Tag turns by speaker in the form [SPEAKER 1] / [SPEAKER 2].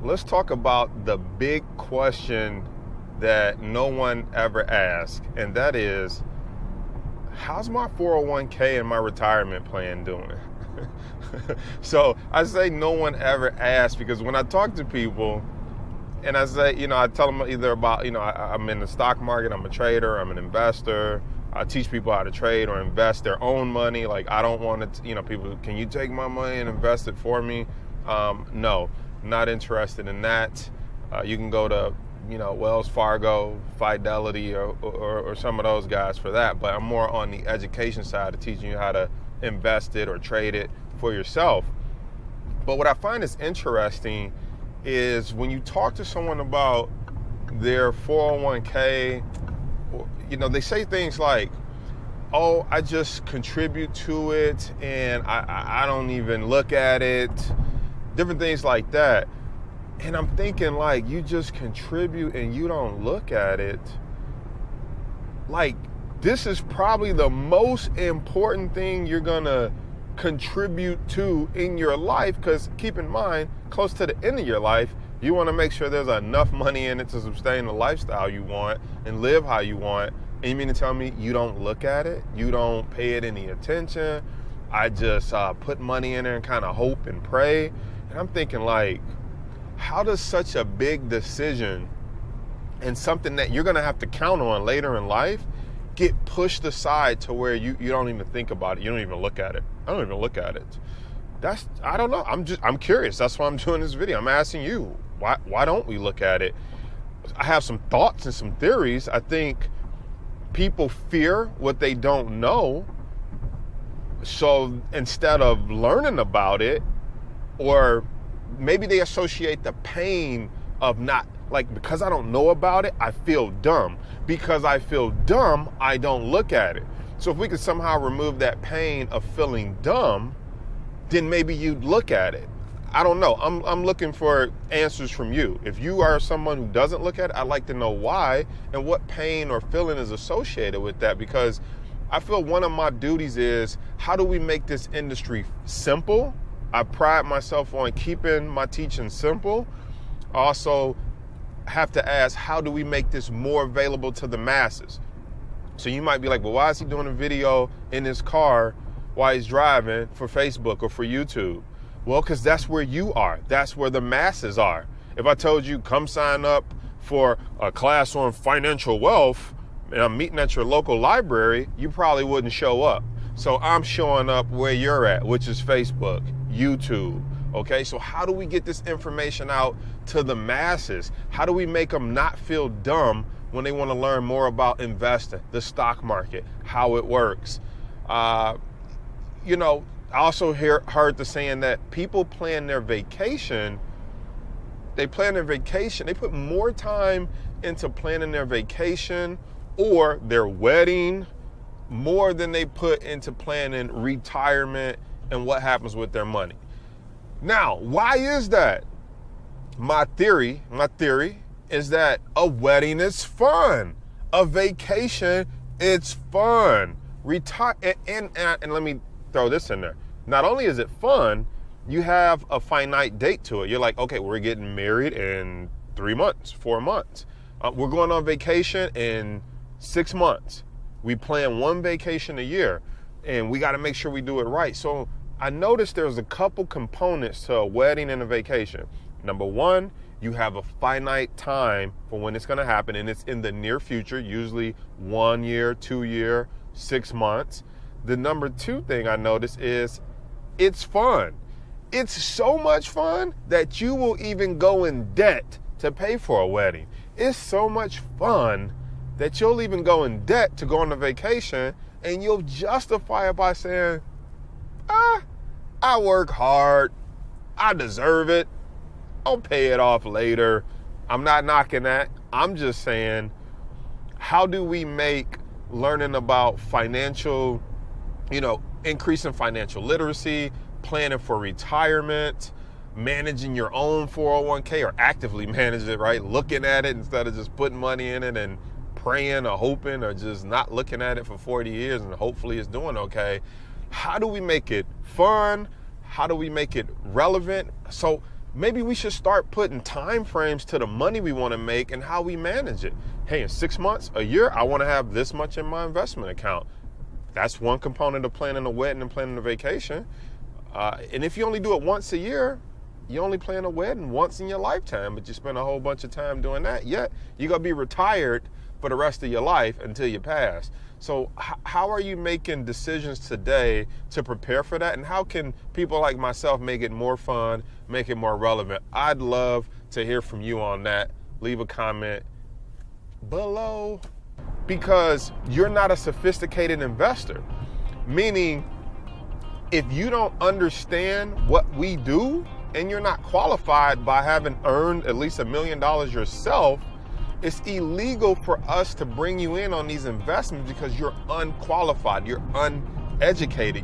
[SPEAKER 1] let's talk about the big question that no one ever asks, and that is, how's my 401k and my retirement plan doing? So I say no one ever asks because when I talk to people and I say, I tell them either about, I'm in the stock market, I'm a trader, I'm an investor. I teach people how to trade or invest their own money. Like, I don't want to, people, can you take my money and invest it for me? No, not interested in that. You can go to, Wells Fargo, Fidelity, or some of those guys for that. But I'm more on the education side of teaching you how to invest it or trade it for yourself. But what I find is interesting is when you talk to someone about their 401k, they say things like, oh, I just contribute to it and I don't even look at it, different things like that. And I'm thinking, like, you just contribute and you don't look at it. Like, this is probably the most important thing you're gonna contribute to in your life, because keep in mind, close to the end of your life, you want to make sure there's enough money in it to sustain the lifestyle you want and live how you want. And you mean to tell me you don't look at it? You don't pay it any attention? I just put money in there and kind of hope and pray. And I'm thinking, like, how does such a big decision and something that you're going to have to count on later in life get pushed aside to where you don't even think about it? You don't even look at it. I don't even look at it. I don't know. I'm curious. That's why I'm doing this video. I'm asking you, why don't we look at it? I have some thoughts and some theories. I think people fear what they don't know. So instead of learning about it, or maybe they associate the pain of not, like, because I don't know about it, I feel dumb. Because I feel dumb, I don't look at it. So if we could somehow remove that pain of feeling dumb, then maybe you'd look at it. I don't know. I'm looking for answers from you. If you are someone who doesn't look at it, I'd like to know why and what pain or feeling is associated with that, because I feel one of my duties is, how do we make this industry simple? I pride myself on keeping my teaching simple. I also have to ask, how do we make this more available to the masses? So you might be like, well, why is he doing a video in his car while he's driving for Facebook or for YouTube? Well, because that's where you are. That's where the masses are. If I told you, come sign up for a class on financial wealth and I'm meeting at your local library, you probably wouldn't show up. So I'm showing up where you're at, which is Facebook, YouTube. Okay, so how do we get this information out to the masses? How do we make them not feel dumb when they want to learn more about investing, the stock market, how it works? I also heard the saying that people plan their vacation. They put more time into planning their vacation or their wedding more than they put into planning retirement and what happens with their money. Now, why is that? My theory is that a wedding is fun. A vacation, it's fun. And let me throw this in there. Not only is it fun, you have a finite date to it. You're like, okay, we're getting married in 3 months, 4 months. We're going on vacation in 6 months. We plan one vacation a year, and we got to make sure we do it right. So I noticed there's a couple components to a wedding and a vacation. Number one, you have a finite time for when it's going to happen, and it's in the near future, usually 1 year, 2 year, 6 months. The number two thing I noticed is it's fun. It's so much fun that you will even go in debt to pay for a wedding. It's so much fun that you'll even go in debt to go on a vacation, and you'll justify it by saying, I work hard, I deserve it, I'll pay it off later. I'm not knocking that. I'm just saying, how do we make learning about financial, increasing financial literacy, planning for retirement, managing your own 401k or actively manage it, right? Looking at it instead of just putting money in it and praying or hoping or just not looking at it for 40 years and hopefully it's doing okay. How do we make it fun? How do we make it relevant? So maybe we should start putting time frames to the money we want to make and how we manage it. Hey, in 6 months, a year, I want to have this much in my investment account. That's one component of planning a wedding and planning a vacation. And if you only do it once a year, you only plan a wedding once in your lifetime, but you spend a whole bunch of time doing that. Yet you're going to be retired for the rest of your life until you pass. So how are you making decisions today to prepare for that? And how can people like myself make it more fun, make it more relevant? I'd love to hear from you on that. Leave a comment below, because you're not a sophisticated investor. Meaning, if you don't understand what we do and you're not qualified by having earned at least $1 million yourself, it's illegal for us to bring you in on these investments because you're unqualified, you're uneducated,